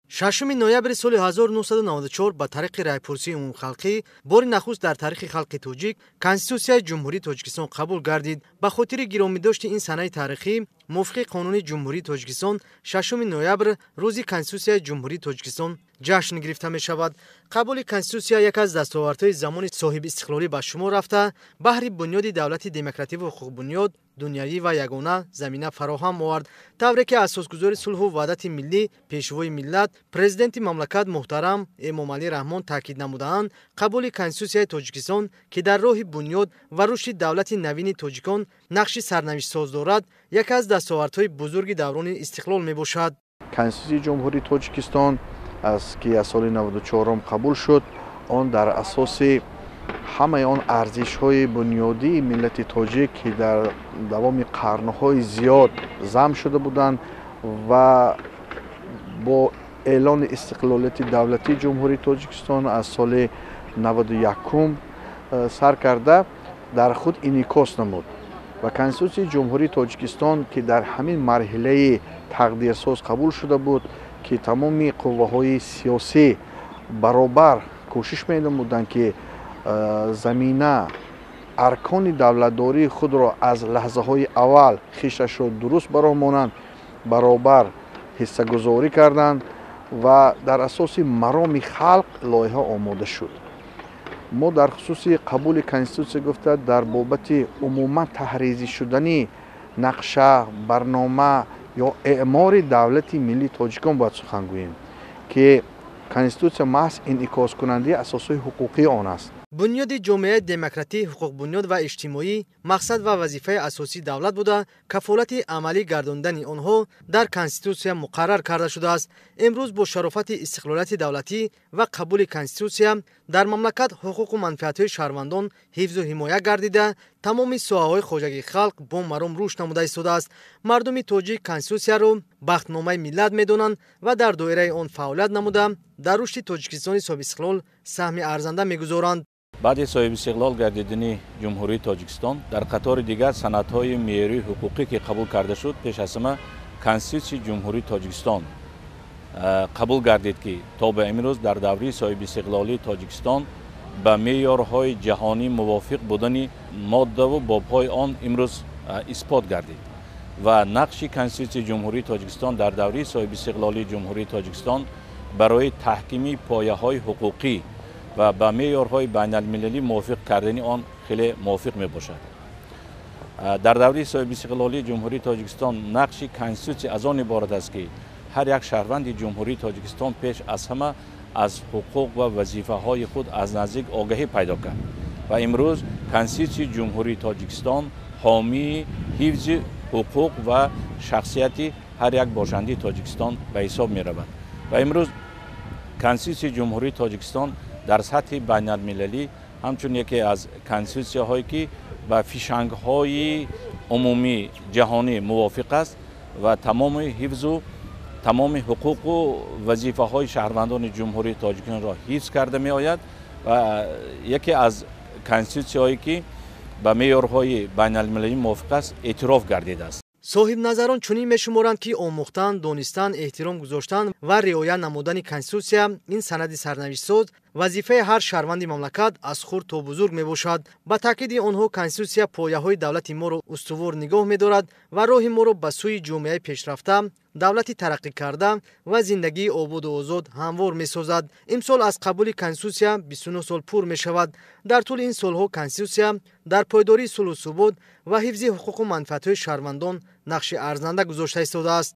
шашуми ноябри соли 1994 ба тариқи райпурсии умумхалқӣ бори нахуст дар таърихи халқи тоҷик Конститутсияи Ҷумҳурии Тоҷикистон қабул гардид. Ба хотири гиромидошти ин санаи таърихӣ, мувофиқи Қонуни Ҷумҳурии Тоҷикистон, шашуми ноябр рӯзи Конститутсияи Ҷумҳурии Тоҷикистон ҷашн гирифта мешавад. қабули Конститутсия яке аз дастовардҳои замони соҳибистиқлолӣ ба шумор рафта, баҳри бунёди давлати демокративу ҳуқуқбунёд, дунявӣ ва ягона замина фароҳам овард, тавре ки асосгузори сулҳу ваҳдати миллӣ, пешвои миллат, президенти мамлакат муҳтарам Эмомалӣ Раҳмон таъкид намудаанд, қабули Конститутсияи Тоҷикистон, ки дар роҳи бунёд ва рушди давлати навини тоҷикон нақши сарнавиштсоз дорад, яке аз дастовардҳои бузурги даврони истиқлол мебошад. Конститутсияи Ҷумҳурии Тоҷикистон ки аз соли 94 қабул шуд, он дар асоси ҳамаи он арзишҳои бунёдии миллати тоҷик ки дар давоми қарнҳои зиёд зам шуда буданд ва бо эълони истиқлолияти давлати Ҷумҳурии Тоҷикистон аз соли 91 сар карда дар худ инъикос намуд. ва Конститутсияи Ҷумҳурии Тоҷикистон ки дар ҳамин марҳилаи тақдирсоз қабул шуда буд, ки тамоми қувваҳои сиёсӣ баробар кӯшиш менамуданд ки замина аркони давлатдории худро аз лаҳзаҳои аввал хишашро дуруст баромонанд, баробар ҳиссагузорӣ карданд ва дар асоси мароми халқ лоиҳа омода шуд. мо дар хусуси қабули Конститутсия гуфта дар бобати умуман таҳризӣ шудани нақша, барнома ё эъмори давлати миллии тоҷикон бояд сухан гӯем, ки Конститутсия маҳз инъикоскунандаи асосҳои ҳуқуқии он аст. бунёди ҷомеаи демократӣ, ҳуқуқбунёд ва иҷтимоӣ мақсад ва вазифаи асосии давлат буда, кафолати амалӣ гардондани онҳо дар Конститутсия муқаррар карда шудааст. имрӯз бо шарофати истиқлолияти давлатӣ ва қабули Конститутсия дар мамлакат ҳуқуқу манфиатҳои шаҳрвандон ҳифзу ҳимоя гардида, тамоми соҳаҳои хоҷагии халқ бо маром рушд намуда истодааст. мардуми тоҷик Конститутсияро бахтномаи миллат медонанд ва дар доираи он фаъолият намуда, дар рушди Тоҷикистони соҳибистиқлол саҳми арзанда мегузоранд. баъди соҳибистиқлол гардидани Ҷумҳурии Тоҷикистон, дар қатори дигар санадҳои меъёрии ҳуқуқӣ ки қабул карда шуд, пеш аз ҳама Конститутсияи Ҷумҳурии Тоҷикистон қабул гардид, ки то ба имрӯз дар даври соҳибистиқлолии Тоҷикистон ба меъёрҳои ҷаҳонӣ мувофиқ будани моддаву бобҳои он имрӯз исбот гардид ва нақши Конститутсияи Ҷумҳурии Тоҷикистон дар даври соҳибистиқлолии Ҷумҳурии Тоҷикистон барои таҳкими пояҳои ҳуқуқӣ ва ба меъёрҳои байналмилалӣ мувофиқ кардани он хеле мувофиқ мебошад. дар даври соҳибистиқлолии Ҷумҳурии Тоҷикистон нақши Конститутсия аз он иборат аст, ки ҳар як шаҳрванди Ҷумҳурии Тоҷикистон пеш аз ҳама аз ҳуқуқ ва вазифаҳои худ аз наздик огаҳӣ пайдо кард ва имрӯз Конститутсияи Ҷумҳурии Тоҷикистон ҳомии ҳифзи ҳуқуқ ва шахсияти ҳар як бошандаи Тоҷикистон ба ҳисоб меравад ва имрӯз Конститутсияи Ҷумҳурии Тоҷикистон дар сатҳи байналмилалӣ ҳамчун яке аз конститутсияҳое ки ба фишангҳои умумии ҷаҳонӣ мувофиқ аст ва тамоми ҳифзу тамоми ҳуқуқу вазифаҳои шаҳрвандони Ҷумҳурии Тоҷикистонро ҳифз карда меояд ва яке аз конститутсияҳое ки ба меъёрҳои байналмилалӣ мувофиқ аст эътироф гардидааст. соҳибназарон чунин мешуморанд, ки омӯхтан, донистан, эҳтиром гузоштан ва риоя намудани Конститутсия, ин санади сарнавиштсоз, вазифаи ҳар шаҳрванди мамлакат аз хурд то бузург мебошад. ба таъкиди онҳо Конститутсия пояҳои давлати моро устувор нигоҳ медорад ва роҳи моро ба сӯи ҷомеаи пешрафта, давлати тараққӣ карда ва зиндагии ободу озод ҳамвор месозад. имсол аз қабули Конститутсия 29 сол пур мешавад. дар тӯли ин солҳо Конститутсия дар пойдории сулҳу субот ва ҳифзи ҳуқуқу манфиатҳои шаҳрвандон нақши арзанда гузошта истодааст.